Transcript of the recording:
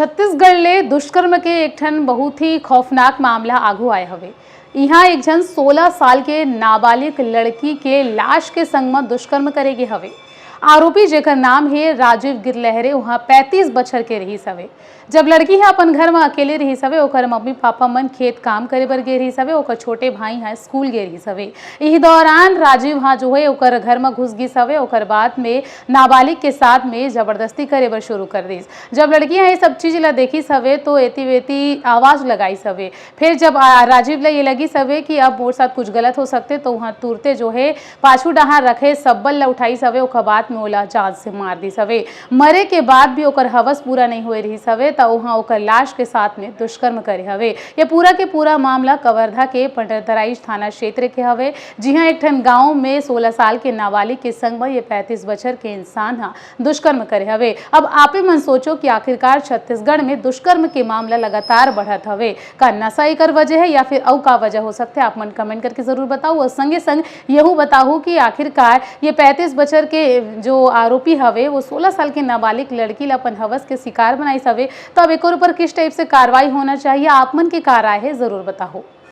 छत्तीसगढ़ ले दुष्कर्म के एक ठन बहुत ही खौफनाक मामला आगू आए हवे। इहाँ एक जन 16 साल के नाबालिग लड़की के लाश के संग में दुष्कर्म करे गे हवे। आरोपी जेकर नाम है राजीव गिरलहरे, वहाँ 35 बछर के रहीस हवे। जब लड़की है अपन घर में अकेले रहीस हवे, ओकर मम्मी पापा मन खेत काम करे बर गे रहीस हवे, ओकर छोटे भाई है स्कूल गे रहीस हवे। इही दौरान राजीव हाँ जो है ओकर घर में घुस गिस हवे। ओकर बाद में नाबालिग के साथ में जबरदस्ती करे बर शुरू कर दिस। जब लड़की ये सब चीज ला देखिस हवे तो एती वेती आवाज लगाइस हवे। फिर जब राजीव ला ये लगिस हवे कि अब मोर साथ कुछ गलत हो सकते, तो वहाँ तुरते जो है पाछू डहार रखे सब्बल ला उठाइस हवे। ओकर बाद में ओला जान से मार दिस हवे। मरे के बाद भी ओकर हवस पूरा नहीं हुए रहीस हवे, तो वहाँ ओकर लाश के साथ में दुष्कर्म करे हवे। ये पूरा के पूरा मामला कवर्धा के पंडरतराई थाना क्षेत्र के हवे, जिहाँ एक ठन गांव में 16 साल के नाबालिग के संग में ये 35 बछर के इंसान हा दुष्कर्म करे हवे। अब आपे मन सोचो कि आखिरकार छत्तीसगढ़ में दुष्कर्म के मामला लगातार बढ़त हवे। का नशा एकर वजह है या फिर और का वजह हो सकते, आप मन कमेंट करके जरूर बताओ। और संगे संग यहू बताओ कि आखिरकार ये 35 बछर के जो आरोपी हवे वो 16 साल के नाबालिग लड़की ला अपन हवस के शिकार बनाइस हवे। तो अब एक ऊपर किस टाइप से कार्रवाई होना चाहिए, आप मन की का राय है जरूर बताओ।